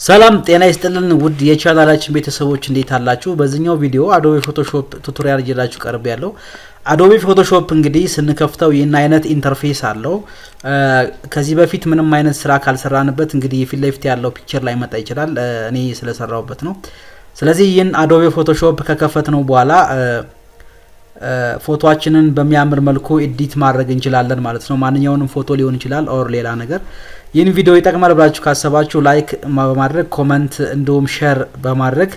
ሰላም ጤና ይስጥልን ውድ የቻናላችን ቤተሰቦች እንዴት አላችሁ? በዚህኛው ቪዲዮ አዶቤ ፎቶሾፕ ቱቶሪያል ይዤላችሁ ቀርብ ያለው አዶቤ ፎቶሾፕ እንግዲህ ስንከፍተው ይህን አይነት ኢንተርፌስ አለው። ከዚህ በፊት ምንም አይነት ስራ ካልሰራንበት እንግዲህ የፊት ለፊት ያለው ፒክቸር ላይ መጣ ይችላል። እኔ ስለሰራውበት ነው። ስለዚህ ይህን አዶቤ ፎቶሾፕ ከከፈትነው በኋላ ፎቶአችንን በሚያምር መልኩ ኤዲት ማድረግ እንችላለን ማለት ነው። ማንኛውንም ፎቶ ሊሆን ይችላል ኦር ሌላ ነገር። ይህን ቪዲዮ ይጠቅማል ብላችሁ ካሰባችሁ ላይክ በማድረግ ኮሜንት እንዲሁም ሼር በማድረግ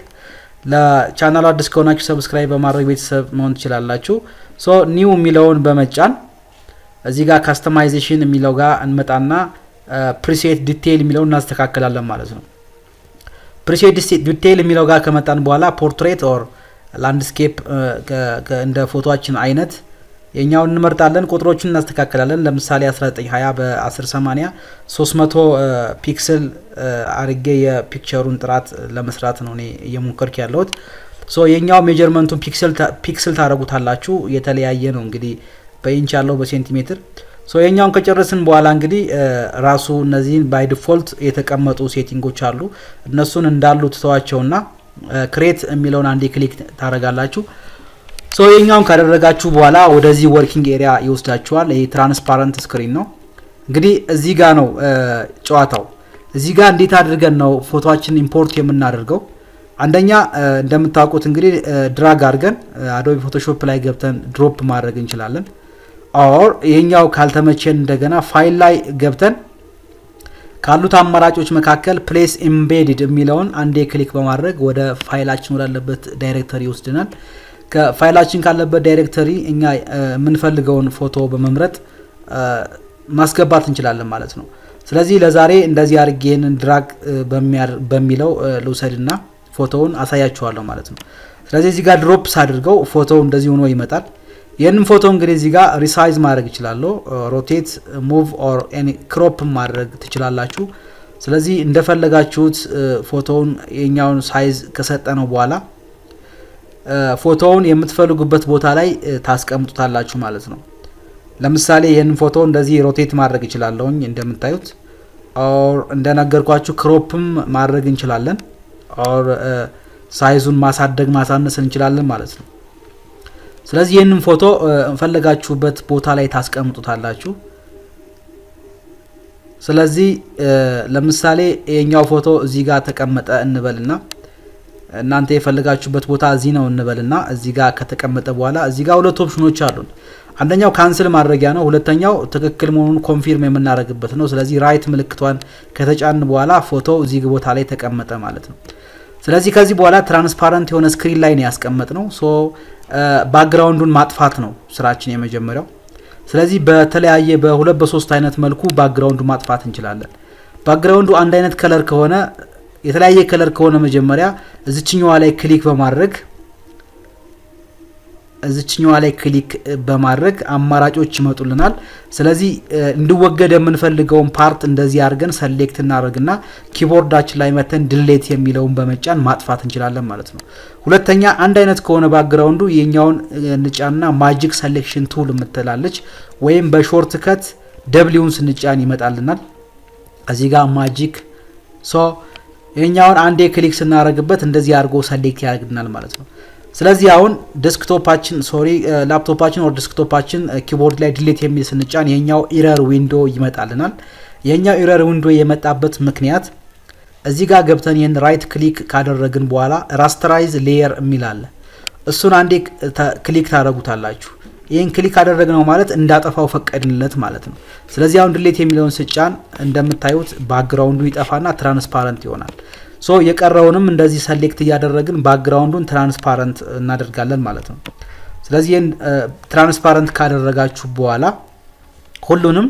ለቻናሉ አዲስ ከሆናችሁ ሰብስክራይብ በማድረግ ቤተሰብ መሆን ትችላላችሁ። ሶ ኒው የሚለውን በመጫን እዚህ ጋር ካስተማይዜሽን የሚለው ጋር እንመጣና ፕሪሴት ዲቴይል የሚለውን እናስተካክላለን ማለት ነው። ፕሪሴት ዲቴይል የሚለው ጋር ከመጣን በኋላ ፖርትሬት ኦር ላንድስኬፕ እንደ ፎቶአችን አይነት የኛውን እንመርጣለን። ቁጥሮችን እናስተካክላለን። ለምሳሌ 1920 በ1080 300 ፒክሰል አርጌ የፒክቸሩን ጥራት ለመስራት ነው እኔ እየሞከርኩ ያለሁት። ሶ የኛው ሜጀርመንቱን ፒክሰል ታረጉታላችሁ። የተለያየ ነው እንግዲህ በኢንች ያለው በሴንቲሜትር። ሶ የኛውን ከጨረስን በኋላ እንግዲህ ራሱ እነዚህን ባይ ዲፎልት የተቀመጡ ሴቲንጎች አሉ። እነሱን እንዳሉ ትተዋቸውና ክሬት የሚለውን አንዴ ክሊክ ታረጋላችሁ። ሶ የኛውን ካደረጋችሁ በኋላ ወደዚህ ወርኪንግ ኤሪያ ይወስዳችኋል። ይሄ ትራንስፓረንት ስክሪን ነው። እንግዲህ እዚህ ጋር ነው ጨዋታው። እዚህ ጋር እንዴት አድርገን ነው ፎቶአችንን ኢምፖርት የምናደርገው? አንደኛ እንደምታውቁት እንግዲህ ድራግ አድርገን አዶቤ ፎቶሾፕ ላይ ገብተን ድሮፕ ማድረግ እንችላለን። ኦር ይሄኛው ካልተመቸን እንደገና ፋይል ላይ ገብተን ካሉት አማራጮች መካከል ፕሌስ ኤምቤድድ የሚለውን አንዴ ክሊክ በማድረግ ወደ ፋይላችን ወዳለበት ዳይሬክተሪ ይወስድናል። ከፋይላችን ካለበት ዳይሬክተሪ እኛ የምንፈልገውን ፎቶ በመምረጥ ማስገባት እንችላለን ማለት ነው። ስለዚህ ለዛሬ እንደዚህ አድርጌን ድራግ በሚለው ልውሰድና ፎቶውን አሳያችኋለሁ ማለት ነው። ስለዚህ እዚህ ጋር ድሮፕስ አድርገው ፎቶው እንደዚህ ሆኖ ይመጣል። ይህንን ፎቶ እንግዲህ እዚህ ጋር ሪሳይዝ ማድረግ ይችላለሁ። ሮቴት ሙቭ ኦር ኤኒ ክሮፕ ማድረግ ትችላላችሁ። ስለዚህ እንደፈለጋችሁት ፎቶውን የኛውን ሳይዝ ከሰጠነው በኋላ ፎቶውን የምትፈልጉበት ቦታ ላይ ታስቀምጡታላችሁ ማለት ነው። ለምሳሌ ይህንን ፎቶ እንደዚህ ሮቴት ማድረግ ይችላለሁኝ እንደምታዩት። ኦር እንደነገርኳችሁ ክሮፕም ማድረግ እንችላለን። ኦር ሳይዙን ማሳደግ ማሳነስ እንችላለን ማለት ነው። ስለዚህ ይህንን ፎቶ ፈለጋችሁበት ቦታ ላይ ታስቀምጡታላችሁ። ስለዚህ ለምሳሌ የኛው ፎቶ እዚህ ጋር ተቀመጠ እንበልና እናንተ የፈለጋችሁበት ቦታ እዚህ ነው እንበልና እዚህ ጋር ከተቀመጠ በኋላ እዚህ ጋር ሁለት ኦፕሽኖች አሉን። አንደኛው ካንስል ማድረጊያ ነው። ሁለተኛው ትክክል መሆኑን ኮንፊርም የምናደርግበት ነው። ስለዚህ ራይት ምልክቷን ከተጫን በኋላ ፎቶ እዚህ ቦታ ላይ ተቀመጠ ማለት ነው። ስለዚህ ከዚህ በኋላ ትራንስፓረንት የሆነ ስክሪን ላይ ነው ያስቀመጥነው። ሶ ባክግራውንዱን ማጥፋት ነው ስራችን የመጀመሪያው። ስለዚህ በተለያየ በሁለት በሶስት አይነት መልኩ ባክግራውንዱን ማጥፋት እንችላለን። ባክግራውንዱ አንድ አይነት ከለር ከሆነ የተለያየ ከለር ከሆነ መጀመሪያ እዚችኛዋ ላይ ክሊክ በማድረግ አማራጮች ይመጡልናል። ስለዚህ እንዲወገድ የምንፈልገውን ፓርት እንደዚህ አድርገን ሰሌክት እናደርግና ኪቦርዳችን ላይ መተን ድሌት የሚለውን በመጫን ማጥፋት እንችላለን ማለት ነው። ሁለተኛ አንድ አይነት ከሆነ ባክግራውንዱ የኛውን ንጫና ማጂክ ሴሌክሽን ቱል የምትላለች ወይም በሾርት ከት ደብሊውን ስንጫን ይመጣልናል። እዚህ ጋር ማጂክ የኛውን አንዴ ክሊክ ስናደርግበት እንደዚህ አድርጎ ሰሌክት ያደርግልናል ማለት ነው። ስለዚህ አሁን ላፕቶፓችን ወር ዲስክቶፓችን ኪቦርድ ላይ ዲሊት የሚል ስንጫን የኛው ኢረር ዊንዶ ይመጣልናል። የኛው ኢረር ዊንዶ የመጣበት ምክንያት እዚህ ጋር ገብተን ይሄን ራይት ክሊክ ካደረግን በኋላ ራስተራይዝ ሌየር የሚል አለ። እሱን አንዴ ክሊክ ታደርጉታላችሁ። ይሄን ክሊክ አደረግነው ማለት እንዳጠፋው ፈቀድንለት ማለት ነው። ስለዚህ አሁን ዲሊት የሚለውን ስጫን እንደምታዩት ባክግራውንዱ ይጠፋና ትራንስፓረንት ይሆናል። ሶ የቀረውንም እንደዚህ ሰሌክት እያደረግን ባክግራውንዱን ትራንስፓረንት እናደርጋለን ማለት ነው። ስለዚህ ትራንስፓረንት ካደረጋችሁ በኋላ ሁሉንም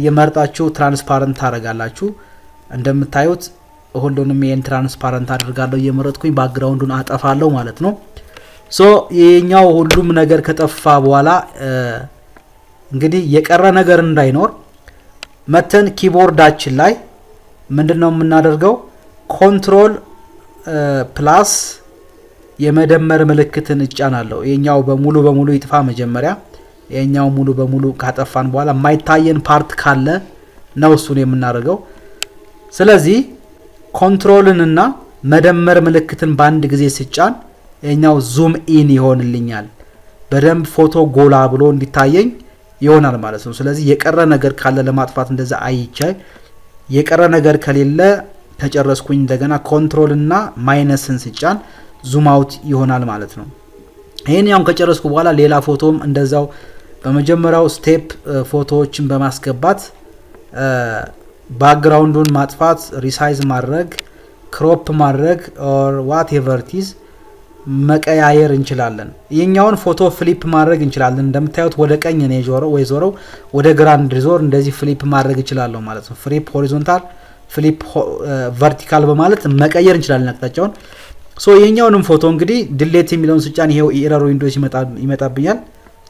የመርጣችሁ ትራንስፓረንት ታደርጋላችሁ። እንደምታዩት ሁሉንም ይሄን ትራንስፓረንት አደርጋለሁ እየመረጥኩኝ ባክግራውንዱን አጠፋለሁ ማለት ነው። ሶ የኛው ሁሉም ነገር ከጠፋ በኋላ እንግዲህ የቀረ ነገር እንዳይኖር መተን ኪቦርዳችን ላይ ምንድነው የምናደርገው? ኮንትሮል ፕላስ የመደመር ምልክትን እጫናለሁ። የኛው በሙሉ ይጥፋ መጀመሪያ። የኛው ሙሉ በሙሉ ካጠፋን በኋላ የማይታየን ፓርት ካለ ነው እሱን የምናደርገው። ስለዚህ ኮንትሮልንና መደመር ምልክትን በአንድ ጊዜ ስጫን የኛው ዙም ኢን ይሆንልኛል። በደንብ ፎቶ ጎላ ብሎ እንዲታየኝ ይሆናል ማለት ነው። ስለዚህ የቀረ ነገር ካለ ለማጥፋት እንደዛ አይቻይ። የቀረ ነገር ከሌለ ከጨረስኩኝ እንደገና ኮንትሮልና ማይነስን ስጫን ዙም አውት ይሆናል ማለት ነው። ይሄን ያው ከጨረስኩ በኋላ ሌላ ፎቶም እንደዛው በመጀመሪያው ስቴፕ ፎቶዎችን በማስገባት ባክግራውንዱን ማጥፋት፣ ሪሳይዝ ማድረግ፣ ክሮፕ ማድረግ ኦር ዋትኤቨር ኢዝ መቀያየር እንችላለን። የኛውን ፎቶ ፍሊፕ ማድረግ እንችላለን። እንደምታዩት ወደ ቀኝ ነው የዞረው ወይ ዞረው ወደ ግራ እንዲዞር እንደዚህ ፍሊፕ ማድረግ እችላለሁ ማለት ነው። ፍሊፕ ሆሪዞንታል፣ ፍሊፕ ቨርቲካል በማለት መቀየር እንችላለን አቅጣጫውን። ሶ የኛውንም ፎቶ እንግዲህ ዲሌት የሚለውን ስጫን ይሄው ኤረር ዊንዶውስ ይመጣብኛል።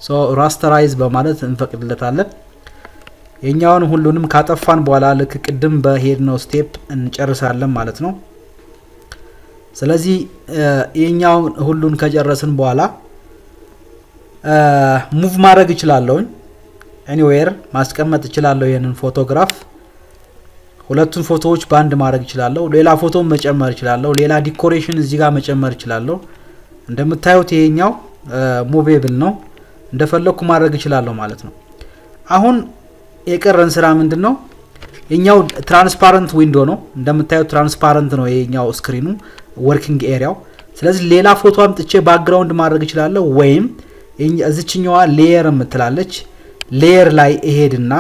ሶ ራስተራይዝ በማለት እንፈቅድለታለን። የኛውን ሁሉንም ካጠፋን በኋላ ልክ ቅድም በሄድነው ስቴፕ እንጨርሳለን ማለት ነው። ስለዚህ የኛውን ሁሉን ከጨረስን በኋላ ሙቭ ማድረግ እችላለሁ። ኤኒዌር ማስቀመጥ እችላለሁ። ይሄንን ፎቶግራፍ ሁለቱን ፎቶዎች ባንድ ማድረግ እችላለሁ። ሌላ ፎቶ መጨመር እችላለሁ። ሌላ ዲኮሬሽን እዚህ ጋር መጨመር እችላለሁ። እንደምታዩት ይሄኛው ሙቬብል ነው። እንደፈለኩ ማድረግ እችላለሁ ማለት ነው። አሁን የቀረን ስራ ምንድነው? የኛው ትራንስፓረንት ዊንዶ ነው። እንደምታዩት ትራንስፓረንት ነው የኛው ስክሪኑ ወርኪንግ ኤሪያው። ስለዚህ ሌላ ፎቶ አምጥቼ ባክግራውንድ ማድረግ እችላለሁ። ወይም እዚችኛዋ ሌየር የምትላለች ሌየር ላይ እሄድና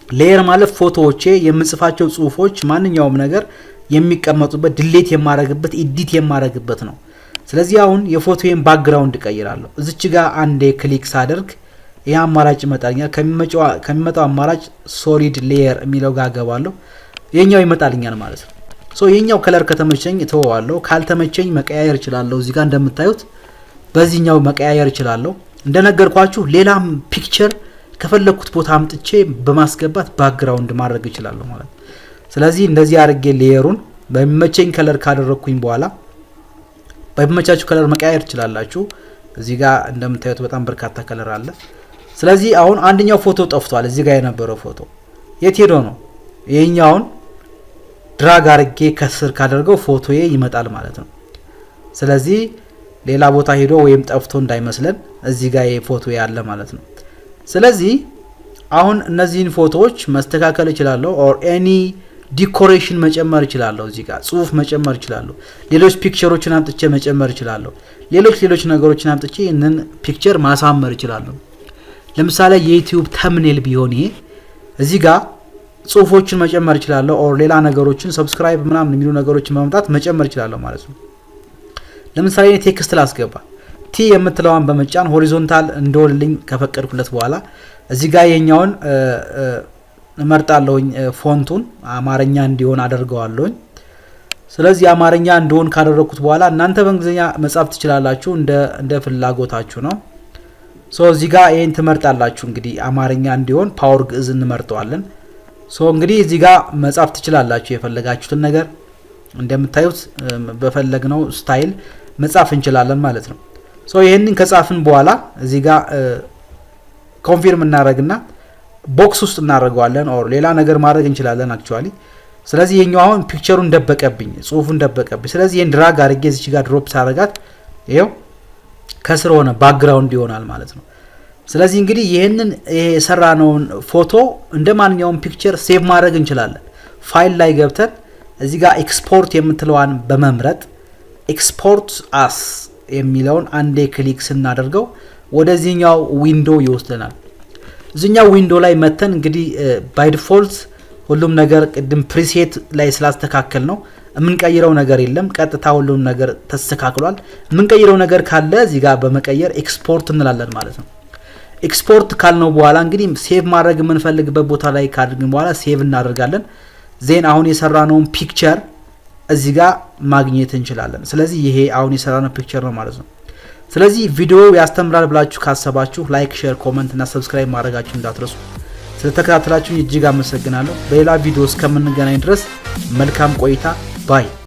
ሌየር ማለት ፎቶዎቼ የምጽፋቸው ጽሁፎች ማንኛውም ነገር የሚቀመጡበት ዲሌት የማረግበት ኤዲት የማረግበት ነው። ስለዚህ አሁን የፎቶዬን ባክግራውንድ ቀይራለሁ። እዚች ጋር አንዴ ክሊክ ሳደርግ ይሄ አማራጭ ይመጣልኛል። ከሚመጣው አማራጭ ሶሊድ ሌየር የሚለው ጋር ገባለሁ። የኛው ይመጣልኛል ማለት ነው። ሶ የኛው ከለር ከተመቸኝ ተወዋለሁ፣ ካልተመቸኝ መቀያየር እችላለሁ። እዚህ ጋር እንደምታዩት በዚህኛው መቀያየር እችላለሁ። እንደነገርኳችሁ ሌላም ፒክቸር ከፈለኩት ቦታ አምጥቼ በማስገባት ባክግራውንድ ማድረግ እችላለሁ ማለት ነው። ስለዚህ እንደዚህ አድርጌ ሌየሩን በሚመቸኝ ከለር ካደረኩኝ በኋላ በሚመቻችሁ ከለር መቀያየር ትችላላችሁ። እዚህ ጋር እንደምታዩት በጣም በርካታ ከለር አለ። ስለዚህ አሁን አንደኛው ፎቶ ጠፍቷል። እዚህ ጋር የነበረው ፎቶ የት ሄዶ ነው? ይሄኛውን ድራግ አድርጌ ከስር ካደርገው ፎቶዬ ይመጣል ማለት ነው። ስለዚህ ሌላ ቦታ ሄዶ ወይም ጠፍቶ እንዳይመስለን እዚህ ጋር ፎቶ ያለ ማለት ነው። ስለዚህ አሁን እነዚህን ፎቶዎች መስተካከል እችላለሁ። ኦር ኤኒ ዲኮሬሽን መጨመር እችላለሁ። እዚህ ጋር ጽሁፍ መጨመር እችላለሁ። ሌሎች ፒክቸሮችን አምጥቼ መጨመር እችላለሁ። ሌሎች ነገሮችን አምጥቼ እነን ፒክቸር ማሳመር እችላለሁ። ለምሳሌ የዩቲዩብ ተምኔል ቢሆን ይሄ እዚህ ጋር ጽሁፎችን መጨመር እችላለሁ። ኦር ሌላ ነገሮችን ሰብስክራይብ ምናምን የሚሉ ነገሮችን ማምጣት መጨመር እችላለሁ ማለት ነው። ለምሳሌ እኔ ቴክስት ላስገባ ቲ የምትለዋን በመጫን ሆሪዞንታል እንደወልልኝ ከፈቀድኩለት በኋላ እዚህ ጋር የኛውን እመርጣለሁኝ። ፎንቱን አማርኛ እንዲሆን አደርገዋለሁኝ። ስለዚህ አማርኛ እንዲሆን ካደረኩት በኋላ እናንተ በእንግሊዝኛ መጻፍ ትችላላችሁ፣ እንደ ፍላጎታችሁ ነው። ሶ እዚህ ጋር ይሄን ትመርጣላችሁ። እንግዲህ አማርኛ እንዲሆን ፓወር ግዕዝ እንመርጠዋለን። ሶ እንግዲህ እዚህ ጋር መጻፍ ትችላላችሁ የፈለጋችሁትን ነገር። እንደምታዩት በፈለግነው ስታይል መጻፍ እንችላለን ማለት ነው። ሶ ይሄንን ከጻፍን በኋላ እዚህ ጋር ኮንፊርም እናደርግና ቦክስ ውስጥ እናደርገዋለን። ኦር ሌላ ነገር ማድረግ እንችላለን አክቹአሊ። ስለዚህ የኛው አሁን ፒክቸሩን ደበቀብኝ፣ ጽሁፉን ደበቀብኝ። ስለዚህ ይሄን ድራግ አድርጌ እዚህ ጋር ድሮፕ ሳደርጋት ይሄው ከስር ሆነ ባክግራውንድ ይሆናል ማለት ነው። ስለዚህ እንግዲህ ይሄንን የሰራነውን ፎቶ እንደማንኛውም ፒክቸር ሴቭ ማድረግ እንችላለን። ፋይል ላይ ገብተን እዚህ ጋር ኤክስፖርት የምትለዋን በመምረጥ ኤክስፖርት አስ የሚለውን አንዴ ክሊክ ስናደርገው ወደዚህኛው ዊንዶ ይወስደናል። እዚህኛው ዊንዶ ላይ መተን እንግዲህ ባይ ዲፎልት ሁሉም ነገር ቅድም ፕሪሴት ላይ ስላስተካከል ነው የምንቀይረው ነገር የለም። ቀጥታ ሁሉም ነገር ተስተካክሏል። የምንቀይረው ነገር ካለ እዚህ ጋር በመቀየር ኤክስፖርት እንላለን ማለት ነው። ኤክስፖርት ካልነው በኋላ እንግዲህ ሴቭ ማድረግ የምንፈልግበት ቦታ ላይ ካድርግን በኋላ ሴቭ እናደርጋለን። ዜን አሁን የሰራነውን ፒክቸር እዚህ ጋር ማግኘት እንችላለን። ስለዚህ ይሄ አሁን የሰራነው ፒክቸር ነው ማለት ነው። ስለዚህ ቪዲዮ ያስተምራል ብላችሁ ካሰባችሁ ላይክ፣ ሼር፣ ኮሜንት እና ሰብስክራይብ ማድረጋችሁ እንዳትረሱ። ስለተከታተላችሁ እጅግ አመሰግናለሁ። በሌላ ቪዲዮ እስከምንገናኝ ድረስ መልካም ቆይታ ባይ